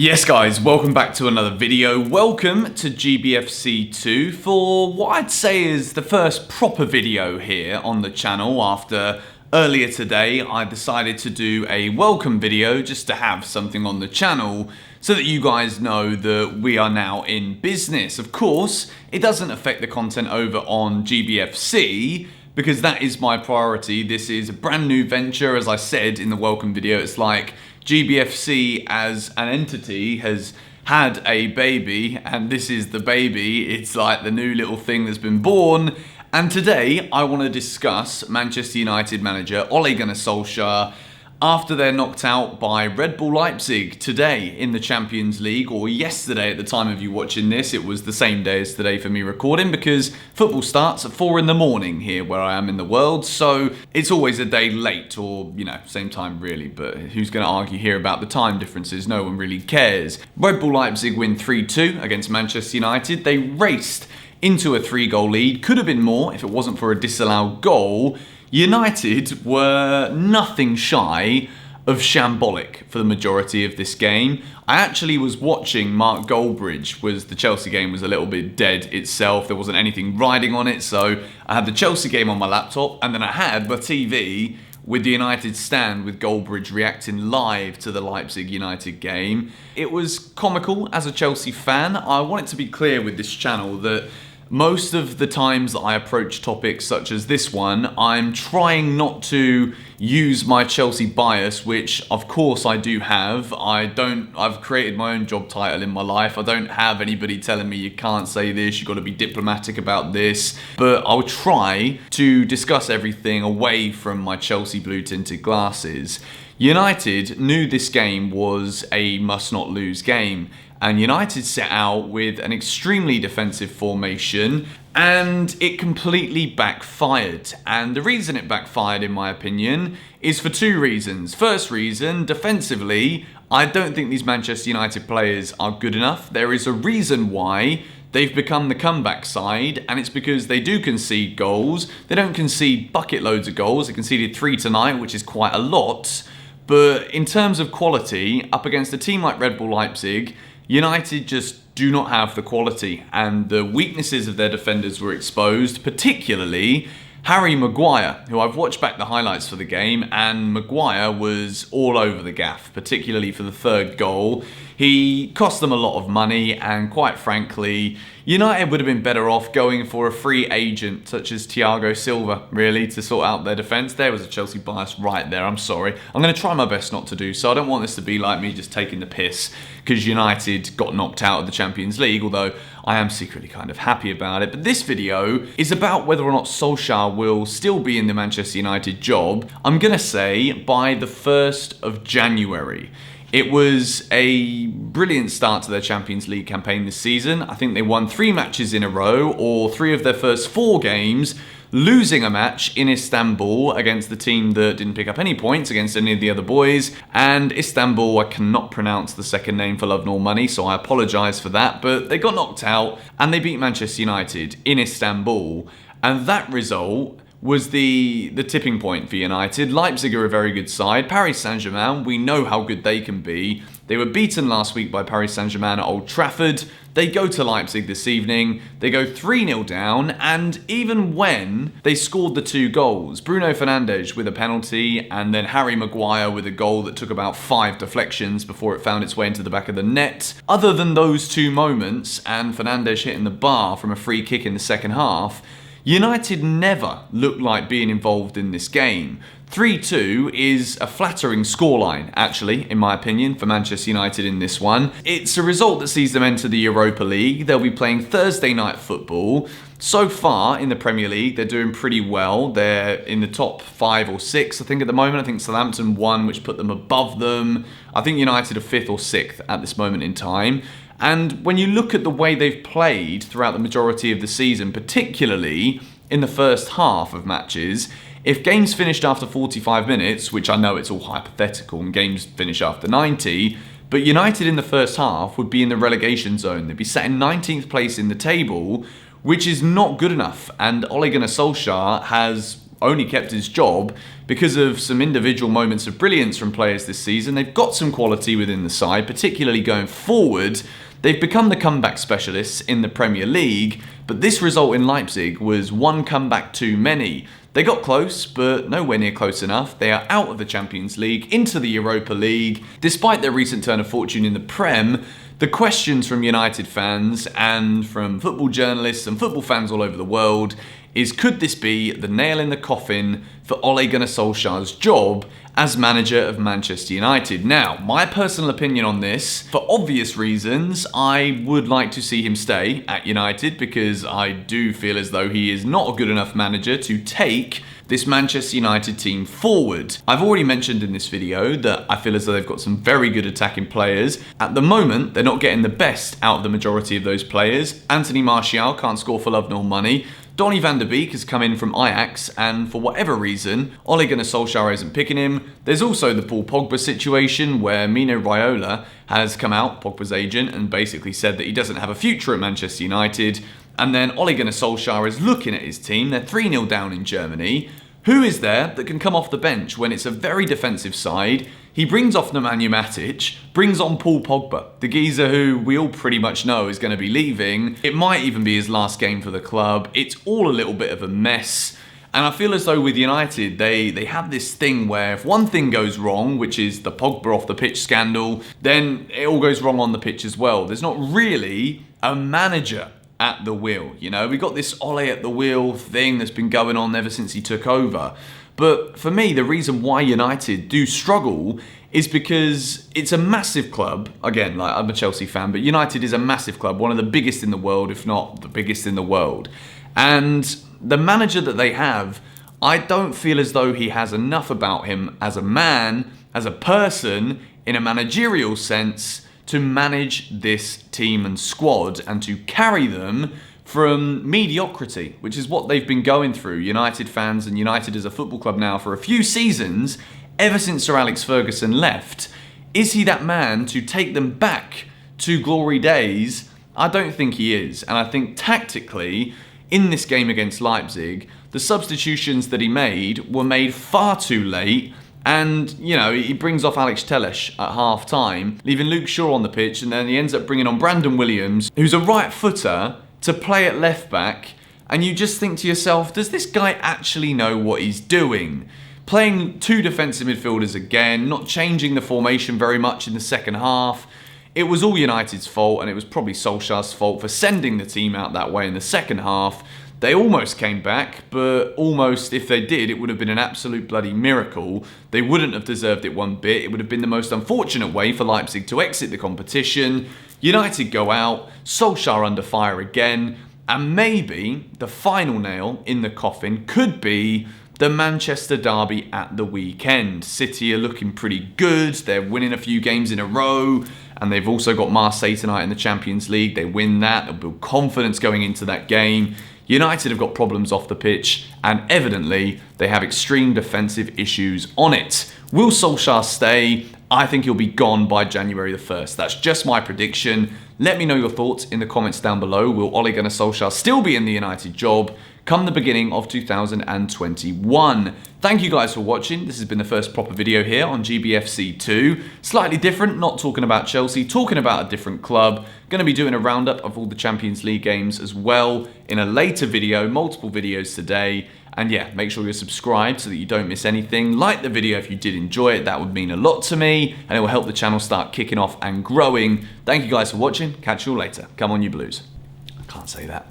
Yes guys, welcome back to another video. Welcome to GBFC 2 for what I'd say is the first proper video here on the channel after earlier today I decided to do a welcome video just to have something on the channel so that you guys know that we are now in business. Of course, it doesn't affect the content over on GBFC because that is my priority. This is a brand new venture, as I said in the welcome video. It's like GBFC as an entity has had a baby, and this is the baby. It's like the new little thing that's been born. And today I want to discuss Manchester United manager Ole Gunnar Solksjaer after they're knocked out by Red Bull Leipzig today in the Champions League, or yesterday at the time of you watching this. It was the same day as today for me recording because football starts at 4 in the morning here where I am in the world, so it's always a day late, or same time really, but who's going to argue here about the time differences? No one really cares. Red Bull Leipzig win 3-2 against Manchester United. They raced into a 3-goal lead. Could have been more if it wasn't for a disallowed goal. United were nothing shy of shambolic for the majority of this game. I actually was watching Mark Goldbridge, the Chelsea game was a little bit dead itself. There wasn't anything riding on it, so I had the Chelsea game on my laptop, and then I had my TV with the United stand with Goldbridge reacting live to the Leipzig United game. It was comical as a Chelsea fan. I want it to be clear with this channel that most of the times that I approach topics such as this one, I'm trying not to use my Chelsea bias, which of course I do have. I've created my own job title in my life. I don't have anybody telling me you can't say this, you've got to be diplomatic about this. But I'll try to discuss everything away from my Chelsea blue tinted glasses. United knew this game was a must not lose game, and United set out with an extremely defensive formation, and it completely backfired. And the reason it backfired, in my opinion, is for two reasons. First reason, defensively, I don't think these Manchester United players are good enough. There is a reason why they've become the comeback side, and it's because they do concede goals. They don't concede bucket loads of goals. They conceded 3 tonight, which is quite a lot. But in terms of quality, up against a team like Red Bull Leipzig, United just do not have the quality, and the weaknesses of their defenders were exposed, particularly Harry Maguire, who I've watched back the highlights for the game, and Maguire was all over the gaff, particularly for the third goal. He cost them a lot of money, and quite frankly, United would have been better off going for a free agent such as Thiago Silva, really, to sort out their defence. There was a Chelsea bias right there, I'm sorry. I'm going to try my best not to do so. I don't want this to be like me just taking the piss because United got knocked out of the Champions League, although I am secretly kind of happy about it. But this video is about whether or not Solskjaer will still be in the Manchester United job. I'm going to say by the 1st of January. It was a brilliant start to their Champions League campaign this season. I think they won 3 matches in a row, or 3 of their first 4 games, losing a match in Istanbul against the team that didn't pick up any points against any of the other boys. And Istanbul, I cannot pronounce the second name for love nor money, so I apologise for that. But they got knocked out and they beat Manchester United in Istanbul. And that result was the tipping point for United. Leipzig are a very good side. Paris Saint-Germain, we know how good they can be. They were beaten last week by Paris Saint-Germain at Old Trafford. They go to Leipzig this evening. They go 3-0 down, and even when they scored the 2 goals, Bruno Fernandes with a penalty, and then Harry Maguire with a goal that took about 5 deflections before it found its way into the back of the net. Other than those 2 moments, and Fernandes hitting the bar from a free kick in the second half, United never looked like being involved in this game. 3-2 is a flattering scoreline, actually, in my opinion, for Manchester United in this one. It's a result that sees them enter the Europa League. They'll be playing Thursday night football. So far in the Premier League, they're doing pretty well. They're in the top 5 or 6, I think, at the moment. I think Southampton won, which put them above them. I think United are 5th or 6th at this moment in time. And when you look at the way they've played throughout the majority of the season, particularly in the first half of matches, if games finished after 45 minutes, which I know it's all hypothetical and games finish after 90, but United in the first half would be in the relegation zone. They'd be sat in 19th place in the table, which is not good enough. And Ole Gunnar Solskjaer has only kept his job because of some individual moments of brilliance from players this season. They've got some quality within the side, particularly going forward. They've become the comeback specialists in the Premier League, but this result in Leipzig was one comeback too many. They got close, but nowhere near close enough. They are out of the Champions League, into the Europa League. Despite their recent turn of fortune in the Prem, the questions from United fans and from football journalists and football fans all over the world is, could this be the nail in the coffin for Ole Gunnar Solskjaer's job as manager of Manchester United? Now, my personal opinion on this, for obvious reasons, I would like to see him stay at United because I do feel as though he is not a good enough manager to take this Manchester United team forward. I've already mentioned in this video that I feel as though they've got some very good attacking players. At the moment, they're not getting the best out of the majority of those players. Anthony Martial can't score for love nor money. Donny van der Beek has come in from Ajax, and for whatever reason, Ole Gunnar Solskjaer isn't picking him. There's also the Paul Pogba situation where Mino Raiola has come out, Pogba's agent, and basically said that he doesn't have a future at Manchester United. And then Ole Gunnar Solskjaer is looking at his team. They're 3-0 down in Germany. Who is there that can come off the bench when it's a very defensive side? He brings off Nemanja Matic, brings on Paul Pogba, the geezer who we all pretty much know is going to be leaving. It might even be his last game for the club. It's all a little bit of a mess. And I feel as though with United, they have this thing where if one thing goes wrong, which is the Pogba off the pitch scandal, then it all goes wrong on the pitch as well. There's not really a manager at the wheel. You know, we got this Ole at the wheel thing that's been going on ever since he took over. But for me, the reason why United do struggle is because it's a massive club. Again, like, I'm a Chelsea fan, but United is a massive club, one of the biggest in the world, if not the biggest in the world. And the manager that they have, I don't feel as though he has enough about him as a man, as a person, in a managerial sense, to manage this team and squad and to carry them from mediocrity, which is what they've been going through, United fans and United as a football club now for a few seasons, ever since Sir Alex Ferguson left. Is he that man to take them back to glory days? I don't think he is. And I think tactically, in this game against Leipzig, the substitutions that he made were made far too late. And, you know, he brings off Alex Telles at half-time, leaving Luke Shaw on the pitch, and then he ends up bringing on Brandon Williams, who's a right footer, to play at left back. And you just think to yourself, does this guy actually know what he's doing? Playing two defensive midfielders again, not changing the formation very much in the second half. It was all United's fault, and it was probably Solskjaer's fault for sending the team out that way in the second half. They almost came back, but almost, if they did, it would have been an absolute bloody miracle. They wouldn't have deserved it one bit. It would have been the most unfortunate way for Leipzig to exit the competition. United go out, Solskjaer under fire again, and maybe the final nail in the coffin could be the Manchester derby at the weekend. City are looking pretty good. They're winning a few games in a row, and they've also got Marseille tonight in the Champions League. They win that. They'll build confidence going into that game. United have got problems off the pitch, and evidently they have extreme defensive issues on it. Will Solskjaer stay? I think he'll be gone by January the 1st. That's just my prediction. Let me know your thoughts in the comments down below. Will Ole Gunnar Solskjaer still be in the United job come the beginning of 2021? Thank you guys for watching. This has been the first proper video here on GBFC 2. Slightly different, not talking about Chelsea, talking about a different club. Going to be doing a roundup of all the Champions League games as well in a later video, multiple videos today. And yeah, make sure you're subscribed so that you don't miss anything. Like the video if you did enjoy it, that would mean a lot to me, and it will help the channel start kicking off and growing. Thank you guys for watching. Catch you all later. Come on, you Blues. I can't say that.